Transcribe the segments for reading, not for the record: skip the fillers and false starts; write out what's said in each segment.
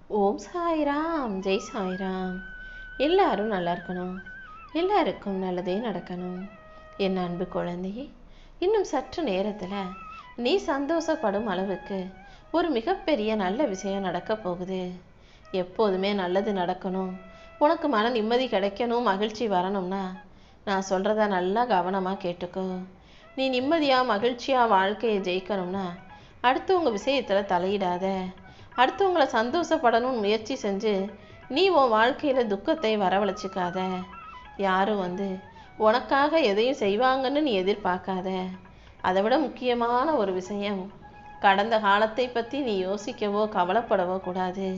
ஓம் சாய்ராம், ஜெய் சாய்ராம். எல்லாரும் நல்லா இருக்கணும், எல்லாருக்கும் நல்லதே நடக்கணும். என் அன்பு குழந்தையே, இன்னும் சற்று நேரத்தில் நீ சந்தோஷப்படும் அளவுக்கு ஒரு மிகப்பெரிய நல்ல விஷயம் நடக்க போகுது. எப்போதுமே நல்லது நடக்கணும், உனக்கு மன நிம்மதி கிடைக்கணும், மகிழ்ச்சி வரணும்னா நான் சொல்கிறத நல்லா கவனமாக கேட்டுக்கோ. நீ நிம்மதியாக மகிழ்ச்சியாக வாழ்க்கையை ஜெயிக்கணும்னா அடுத்தவங்க விஷயத்தில் தலையிடாத. அடுத்தவங்களை சந்தோஷப்படணும்னு முயற்சி செஞ்சு நீ உன் வாழ்க்கையில் துக்கத்தை வரவழைச்சிக்காத. யாரும் உனக்காக எதையும் செய்வாங்கன்னு நீ எதிர்பார்க்காத. அதை விட முக்கியமான ஒரு விஷயம், கடந்த காலத்தை பற்றி நீ யோசிக்கவோ கவலைப்படவோ கூடாது.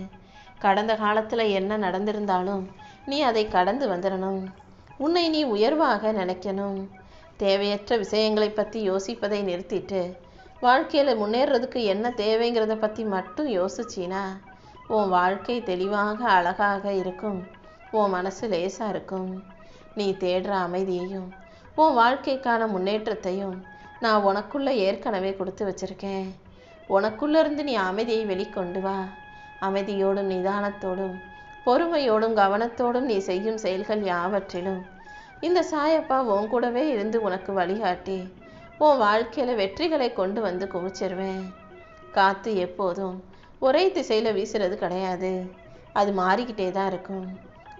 கடந்த காலத்தில் என்ன நடந்திருந்தாலும் நீ அதை கடந்து வந்துடணும். உன்னை நீ உயர்வாக நினைக்கணும். தேவையற்ற விஷயங்களை பற்றி யோசிப்பதை நிறுத்திட்டு வாழ்க்கையில் முன்னேறதுக்கு என்ன தேவைங்கிறத பற்றி மட்டும் யோசிச்சினா உன் வாழ்க்கை தெளிவாக அழகாக இருக்கும். உன் மனசு லேசாக இருக்கும். நீ தேடுற அமைதியையும் உன் வாழ்க்கைக்கான முன்னேற்றத்தையும் நான் உனக்குள்ளே ஏற்கனவே கொடுத்து வச்சுருக்கேன். உனக்குள்ளேருந்து நீ அமைதியை வெளிக்கொண்டு வா. அமைதியோடும் நிதானத்தோடும் பொறுமையோடும் கவனத்தோடும் நீ செய்யும் செயல்கள் யாவற்றிலும் இந்த சாயப்பா உன் கூடவே இருந்து உனக்கு வழிகாட்டி உன் வாழ்க்கையில் வெற்றிகளை கொண்டு வந்து குவிச்சிருவேன். காற்று எப்போதும் ஒரே திசையில் வீசுறது கிடையாது, அது மாறிக்கிட்டே தான் இருக்கும்.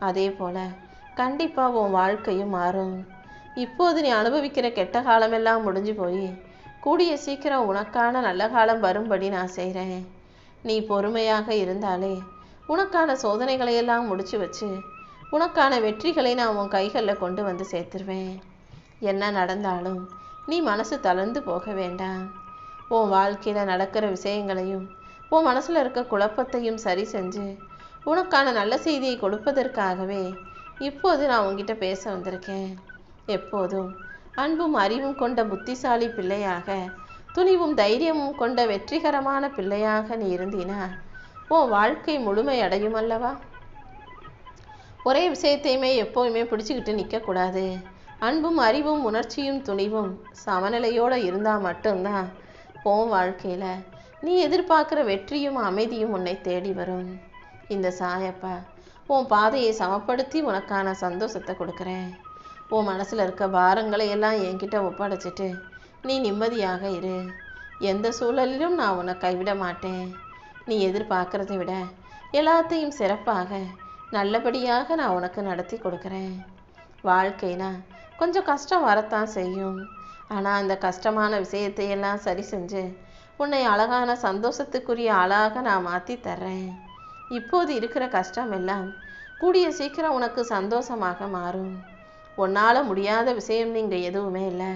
அதே போல் கண்டிப்பாக உன் வாழ்க்கையும் மாறும். இப்போது நீ அனுபவிக்கிற கெட்ட காலமெல்லாம் முடிஞ்சு போய் கூடிய சீக்கிரம் உனக்கான நல்ல காலம் வரும்படி நான் செய்கிறேன். நீ பொறுமையாக இருந்தாலே உனக்கான சோதனைகளையெல்லாம் முடிச்சு வச்சு உனக்கான வெற்றிகளை நான் உன் கைகளில் கொண்டு வந்து சேர்த்துருவேன். என்ன நடந்தாலும் நீ மனசு தளர்ந்து போக வேண்டாம். உன் வாழ்க்கையில் நடக்கிற விஷயங்களையும் உன் மனசில் இருக்க குழப்பத்தையும் சரி செஞ்சு உனக்கான நல்ல செய்தியை கொடுப்பதற்காகவே இப்போது நான் உங்ககிட்ட பேச வந்திருக்கேன். எப்போதும் அன்பும் அறிவும் கொண்ட புத்திசாலி பிள்ளையாக, துணிவும் தைரியமும் கொண்ட வெற்றிகரமான பிள்ளையாக நீ இருந்தினா உன் வாழ்க்கை முழுமை அடையும் அல்லவா? ஒரே விஷயத்தையுமே எப்போவுமே பிடிச்சிக்கிட்டு நிற்கக்கூடாது. அன்பும் அறிவும் உணர்ச்சியும் துணிவும் சமநிலையோடு இருந்தால் மட்டும்தான் உன் வாழ்க்கையில் நீ எதிர்பார்க்குற வெற்றியும் அமைதியும் உன்னை தேடி வரும். இந்த சாயப்பா உன் பாதையை சமப்படுத்தி உனக்கான சந்தோஷத்தை கொடுக்குறேன். உன் மனசில் இருக்க பாரங்களை எல்லாம் என்கிட்ட ஒப்படைச்சிட்டு நீ நிம்மதியாக இரு. எந்த சூழலிலும் நான் உன்னை கைவிட மாட்டேன். நீ எதிர்பார்க்குறதை விட எல்லாத்தையும் சிறப்பாக நல்லபடியாக நான் உனக்கு நடத்தி கொடுக்குறேன். வாழ்க்கைனா கொஞ்சம் கஷ்டம் வரத்தான் செய்யும். ஆனால் அந்த கஷ்டமான விஷயத்தையெல்லாம் சரி செஞ்சு உன்னை அழகான சந்தோஷத்துக்குரிய ஆளாக நான் மாற்றி தர்றேன். இப்போது இருக்கிற கஷ்டம் எல்லாம் கூடிய சீக்கிரம் உனக்கு சந்தோஷமாக மாறும். உன்னால் முடியாத விஷயம் நீங்கள் எதுவுமே இல்லை.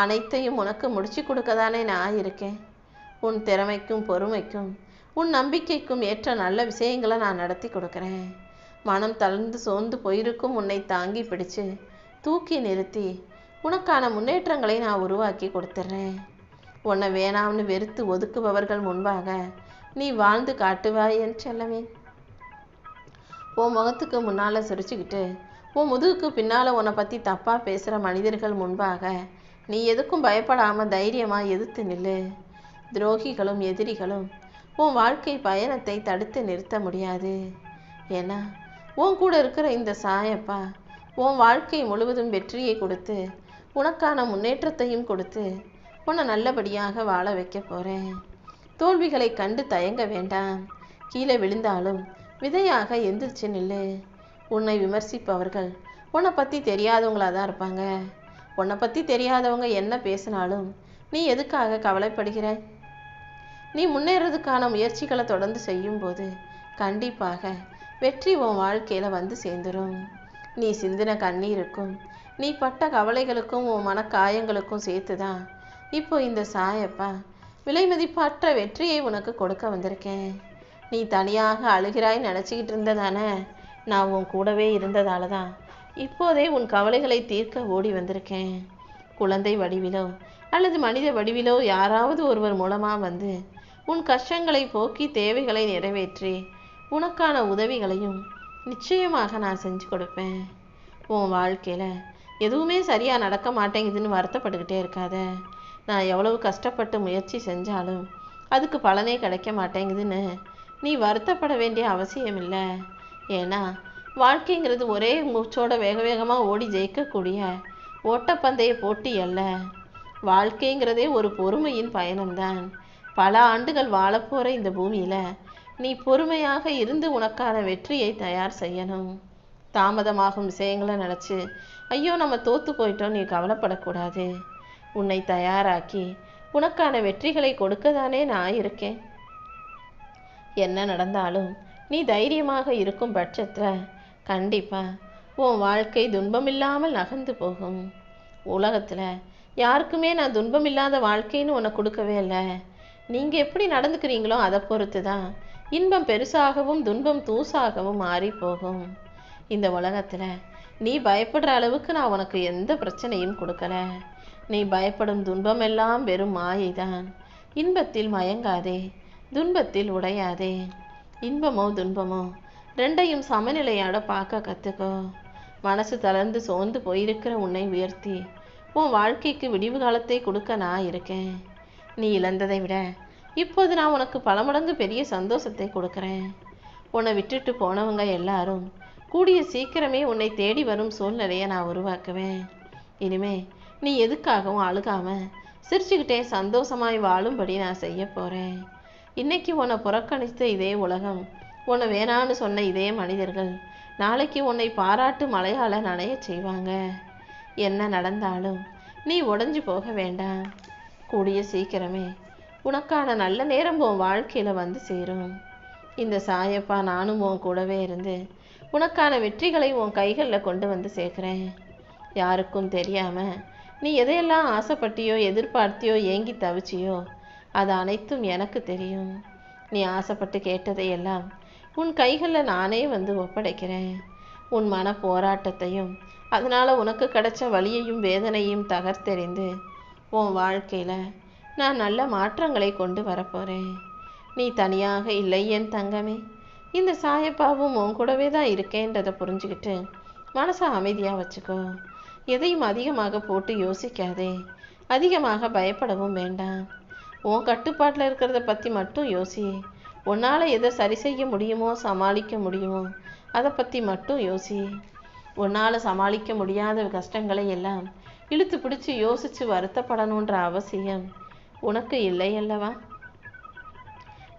அனைத்தையும் உனக்கு முடிச்சு கொடுக்க தானே நான் இருக்கேன். உன் திறமைக்கும் பொறுமைக்கும் உன் நம்பிக்கைக்கும் ஏற்ற நல்ல விஷயங்களை நான் நடத்தி கொடுக்குறேன். மனம் தளர்ந்து சோர்ந்து போயிருக்கும் உன்னை தாங்கி பிடிச்சு தூக்கி நிறுத்தி உனக்கான முன்னேற்றங்களை நான் உருவாக்கி கொடுத்துட்றேன். உன்னை வேணாம்னு வெறுத்து ஒதுக்குபவர்கள் முன்பாக நீ வாழ்ந்து காட்டுவாய் என் செல்லமே. உன் முகத்துக்கு முன்னால் சிரிச்சுக்கிட்டு உன் முதுகுக்கு பின்னால் உன்னை பற்றி தப்பாக பேசுகிற மனிதர்கள் முன்பாக நீ எதுக்கும் பயப்படாமல் தைரியமாக எதிர்த்து நில்லு. துரோகிகளும் எதிரிகளும் உன் வாழ்க்கை பயணத்தை தடுத்து நிறுத்த முடியாது. ஏன்னா உன் கூட இருக்கிற இந்த சாயப்பா உன் வாழ்க்கை முழுவதும் வெற்றியை கொடுத்து உனக்கான முன்னேற்றத்தையும் கொடுத்து உன்னை நல்லபடியாக வாழ வைக்க போகிறேன். தோல்விகளை கண்டு தயங்க வேண்டாம். கீழே விழுந்தாலும் விதையாக எந்திரிச்சு நில்லு. உன்னை விமர்சிப்பவர்கள் உன்னை பற்றி தெரியாதவங்களாக தான் இருப்பாங்க. உன்னை பற்றி தெரியாதவங்க என்ன பேசினாலும் நீ எதுக்காக கவலைப்படுகிற? நீ முன்னேறதுக்கான முயற்சிகளை தொடர்ந்து செய்யும்போது கண்டிப்பாக வெற்றி உன் வாழ்க்கையில் வந்து சேர்ந்துடும். நீ சிந்தின கண்ணீருக்கும் நீ பட்ட கவலைகளுக்கும் உன் மனக்காயங்களுக்கும் சேர்த்து தான் இப்போ இந்த சாயப்பா விலை மதிப்பற்ற வெற்றியை உனக்கு கொடுக்க வந்திருக்கேன். நீ தனியாக அழுகிறாய் நினச்சிக்கிட்டு இருந்ததானே, நான் உன் கூடவே இருந்ததால தான் இப்போதே உன் கவலைகளை தீர்க்க ஓடி வந்திருக்கேன். குழந்தை வடிவிலோ அல்லது மனித வடிவிலோ யாராவது ஒருவர் மூலமாக வந்து உன் கஷ்டங்களை போக்கி தேவைகளை நிறைவேற்றி உனக்கான உதவிகளையும் நிச்சயமாக நான் செஞ்சு கொடுப்பேன். உன் வாழ்க்கையில் எதுவுமே சரியாக நடக்க மாட்டேங்குதுன்னு வருத்தப்பட்டுக்கிட்டே இருக்காத. நான் எவ்வளவு கஷ்டப்பட்டு முயற்சி செஞ்சாலும் அதுக்கு பலனே கிடைக்க மாட்டேங்குதுன்னு நீ வருத்தப்பட வேண்டிய அவசியம் இல்லை. ஏன்னா வாழ்க்கைங்கிறது ஒரே மூச்சோட வேக வேகமாக ஓடி ஜெயிக்கக்கூடிய ஓட்டப்பந்தய போட்டி அல்ல. வாழ்க்கைங்கிறதே ஒரு பொறுமையின் பயணம்தான். பல ஆண்டுகள் வாழப்போகிற இந்த பூமியில் நீ பொறுமையாக இருந்து உனக்கான வெற்றியை தயார் செய்யணும். தாமதமாகும் விஷயங்களை நினச்சி ஐயோ நம்ம தோற்று போயிட்டோம் நீ கவலைப்படக்கூடாது. உன்னை தயாராக்கி உனக்கான வெற்றிகளை கொடுக்க தானே நான் இருக்கேன். என்ன நடந்தாலும் நீ தைரியமாக இருக்கும் பட்சத்தில் கண்டிப்பாக உன் வாழ்க்கை துன்பமில்லாமல் நகர்ந்து போகும். உலகத்தில் யாருக்குமே நான் துன்பமில்லாத வாழ்க்கைன்னு உன்னை கொடுக்கவே இல்லை. நீங்கள் எப்படி நடந்துக்கிறீங்களோ அதை பொறுத்து தான் இன்பம் பெருசாகவும் துன்பம் தூசாகவும் மாறி போகும். இந்த உலகத்தில் நீ பயப்படுற அளவுக்கு நான் உனக்கு எந்த பிரச்சனையும் கொடுக்கல. நீ பயப்படும் துன்பமெல்லாம் வெறும் மாயைதான். இன்பத்தில் மயங்காதே, துன்பத்தில் உடையாதே. இன்பமோ துன்பமோ ரெண்டையும் சமநிலையோட பார்க்க கற்றுக்கோ. மனசு தளர்ந்து சோர்ந்து போயிருக்கிற உன்னை உயர்த்தி உன் வாழ்க்கைக்கு விடிவு காலத்தை கொடுக்க நான் இருக்கேன். நீ இழந்ததை விட இப்போது நான் உனக்கு பல மடங்கு பெரிய சந்தோஷத்தை கொடுக்குறேன். உன்னை விட்டுட்டு போனவங்க எல்லாரும் கூடிய சீக்கிரமே உன்னை தேடி வரும் சூழ்நிலையை நான் உருவாக்குவேன். இனிமே நீ எதுக்காகவும் அழுகாம சிரிச்சுக்கிட்டே சந்தோஷமாய் வாழும்படி நான் செய்ய போகிறேன். இன்னைக்கு உன்னை புறக்கணித்த இதே உலகம், உன்னை வேணான்னு சொன்ன இதே மனிதர்கள் நாளைக்கு உன்னை பாராட்டு மழையால் நனைய செய்வாங்க. என்ன நடந்தாலும் நீ உடைஞ்சு போக வேண்டாம். கூடிய சீக்கிரமே உனக்கான நல்ல நேரம் உன் வாழ்க்கையில் வந்து சேரும். இந்த சாயப்பா நானும் உன் கூடவே இருந்து உனக்கான வெற்றிகளை உன் கைகளில் கொண்டு வந்து சேர்க்குறேன். யாருக்கும் தெரியாமல் நீ எதையெல்லாம் ஆசைப்பட்டியோ எதிர்பார்த்தியோ ஏங்கி தவிச்சியோ அது அனைத்தும் எனக்கு தெரியும். நீ ஆசைப்பட்டு கேட்டதையெல்லாம் உன் கைகளில் நானே வந்து ஒப்படைக்கிறேன். உன் மன போராட்டத்தையும் அதனால் உனக்கு கிடைச்ச வலியையும் வேதனையும் தகர்த்தெறிந்து உன் வாழ்க்கையில் நான் நல்ல மாற்றங்களை கொண்டு வரப்போகிறேன். நீ தனியாக இல்லை என் தங்கமே. இந்த சாயப்பாவும் உன் கூடவே தான் இருக்கேன்றதை புரிஞ்சுக்கிட்டு மனசை அமைதியாக வச்சுக்கோ. எதையும் அதிகமாக போட்டு யோசிக்காதே. அதிகமாக பயப்படவும் வேண்டாம். உன் கட்டுப்பாட்டில் இருக்கிறத பற்றி மட்டும் யோசி. உன்னால் எதை சரி செய்ய முடியுமோ சமாளிக்க முடியுமோ அதை பற்றி மட்டும் யோசி. உன்னால் சமாளிக்க முடியாத கஷ்டங்களை எல்லாம் இழுத்து பிடிச்சி யோசித்து வருத்தப்படணுன்ற அவசியம் உனக்கு இல்லை அல்லவா?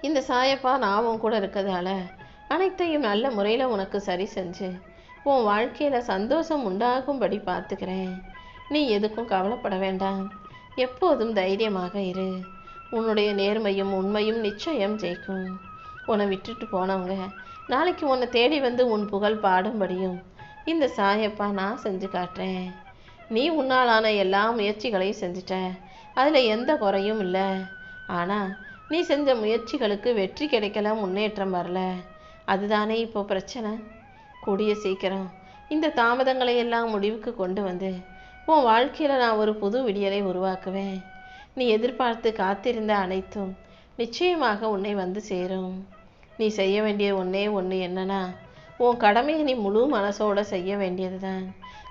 இந்த சாயப்பா நான் உன் கூட இருக்கிறதால அனைத்தையும் நல்ல முறையில் உனக்கு சரி செஞ்சு உன் வாழ்க்கையில் சந்தோஷம் உண்டாகும்படி பார்த்துக்கிறேன். நீ எதுக்கும் கவலைப்பட வேண்டாம். எப்போதும் தைரியமாக இரு. உன்னுடைய நேர்மையும் உண்மையும் நிச்சயம் ஜெயிக்கும். உன்னை விட்டுட்டு போனவங்க நாளைக்கு உன்னை தேடி வந்து உன் புகழ் பாடும்படியும் இந்த சாயப்பா நான் செஞ்சு காட்டுறேன். நீ உன்னாலான எல்லா முயற்சிகளையும் செஞ்சிட்ட, அதில் எந்த குறையும் இல்லை. ஆனால் நீ செஞ்ச முயற்சிகளுக்கு வெற்றி கிடைக்கல, முன்னேற்றம் வரல. அதுதானே இப்போ பிரச்சனை. கூடிய சீக்கிரம் இந்த தாமதங்களை எல்லாம் முடிவுக்கு கொண்டு வந்து உன் வாழ்க்கையில் நான் ஒரு புது விடியலை உருவாக்குவேன். நீ எதிர்பார்த்து காத்திருந்த அனைத்தும் நிச்சயமாக உன்னை வந்து சேரும். நீ செய்ய வேண்டிய ஒன்றே ஒன்று என்னன்னா, உன் கடமையை நீ முழு மனசோடு செய்ய வேண்டியது தான்.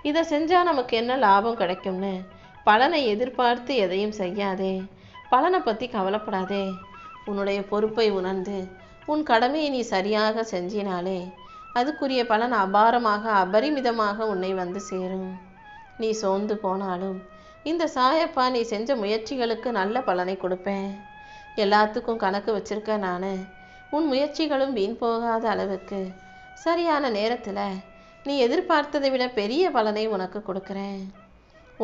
இதை செஞ்சால் நமக்கு என்ன லாபம் கிடைக்கும்னு பலனை எதிர்பார்த்து எதையும் செய்யாதே. பலனை பற்றி கவலைப்படாதே. உன்னுடைய பொறுப்பை உணர்ந்து உன் கடமையை நீ சரியாக செஞ்சினாலே அதுக்குரிய பலன் அபாரமாக அபரிமிதமாக உன்னை வந்து சேரும். நீ சோர்ந்து போனாலும் இந்த சாயப்பா நீ செஞ்ச முயற்சிகளுக்கு நல்ல பலனை கொடுப்பேன். எல்லாத்துக்கும் கணக்கு வச்சிருக்க நான். உன் முயற்சிகளும் வீண் போகாத அளவுக்கு சரியான நேரத்தில் நீ எதிர்பார்த்ததை விட பெரிய பலனை உனக்கு கொடுக்குறேன்.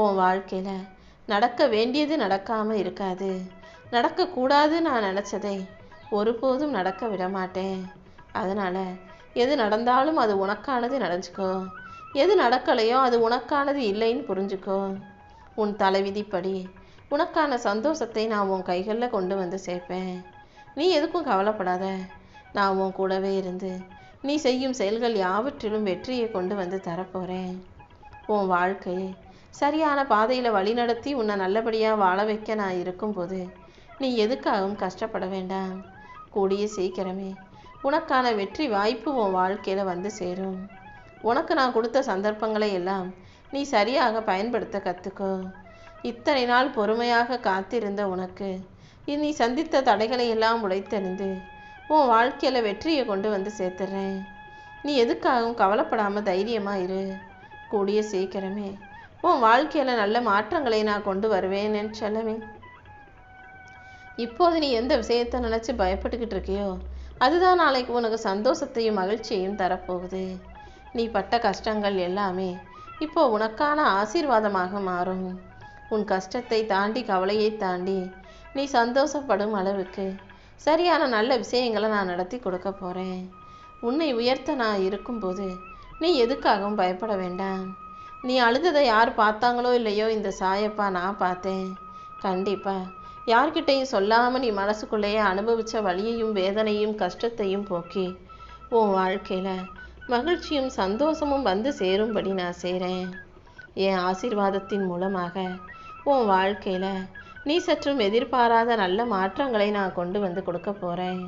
உன் வாழ்க்கையில் நடக்க வேண்டியது நடக்காமல் இருக்காது. நடக்கக்கூடாது நான் நினச்சதை ஒருபோதும் நடக்க விட மாட்டேன். அதனால் எது நடந்தாலும் அது உனக்கானது நடந்துக்கோ. எது நடக்கலையோ அது உனக்கானது இல்லைன்னு புரிஞ்சுக்கோ. உன் தலைவிதிப்படி உனக்கான சந்தோஷத்தை நான் உன் கைகளில் கொண்டு வந்து சேர்ப்பேன். நீ எதுக்கும் கவலைப்படாத. நான் உன் கூடவே இருந்து நீ செய்யும் செயல்கள் யாவற்றிலும் வெற்றியை கொண்டு வந்து தரப்போகிறேன். உன் வாழ்க்கையை சரியான பாதையில் வழிநடத்தி உன்னை நல்லபடியாக வாழ வைக்க நான் இருக்கும்போது நீ எதுக்காகவும் கஷ்டப்பட வேண்டாம். கூடிய சீக்கிரமே உனக்கான வெற்றி வாய்ப்பு உன் வாழ்க்கையில் வந்து சேரும். உனக்கு நான் கொடுத்த சந்தர்ப்பங்களை எல்லாம் நீ சரியாக பயன்படுத்த கற்றுக்கோ. இத்தனை நாள் பொறுமையாக காத்திருந்த உனக்கு நீ சந்தித்த தடைகளை எல்லாம் உடைத்தெறிந்து உன் வாழ்க்கையில் வெற்றியை கொண்டு வந்து சேர்த்துறேன். நீ எதுக்காகவும் கவலைப்படாமல் தைரியமாக இரு. கூடிய சீக்கிரமே உன் வாழ்க்கையில் நல்ல மாற்றங்களை நான் கொண்டு வருவேன் என் செல்லமே. இப்போது நீ எந்த விஷயத்தை நினச்சி பயப்பட்டுக்கிட்டு இருக்கியோ அதுதான் நாளைக்கு உனக்கு சந்தோஷத்தையும் மகிழ்ச்சியையும் தரப்போகுது. நீ பட்ட கஷ்டங்கள் எல்லாமே இப்போ உனக்கான ஆசீர்வாதமாக மாறும். உன் கஷ்டத்தை தாண்டி, கவலையை தாண்டி நீ சந்தோஷப்படும் அளவுக்கு சரியான நல்ல விஷயங்களை நான் நடத்தி கொடுக்க போகிறேன். உன்னை உயர்த்த நான் இருக்கும்போது நீ எதுக்காகவும் பயப்பட வேண்டாம். நீ அழுததை யார் பார்த்தாங்களோ இல்லையோ, இந்த சாயப்பா நான் பார்த்தேன். கண்டிப்பாக யார்கிட்டையும் சொல்லாமல் நீ மனசுக்குள்ளேயே அனுபவித்த வலியையும் வேதனையும் கஷ்டத்தையும் போக்கி உன் வாழ்க்கையில் மகிழ்ச்சியும் சந்தோஷமும் வந்து சேரும்படி நான் செய்கிறேன். என் ஆசீர்வாதத்தின் மூலமாக உன் வாழ்க்கையில் நீ சற்றும் எதிர்பாராத நல்ல மாற்றங்களை நான் கொண்டு வந்து கொடுக்க போகிறேன்.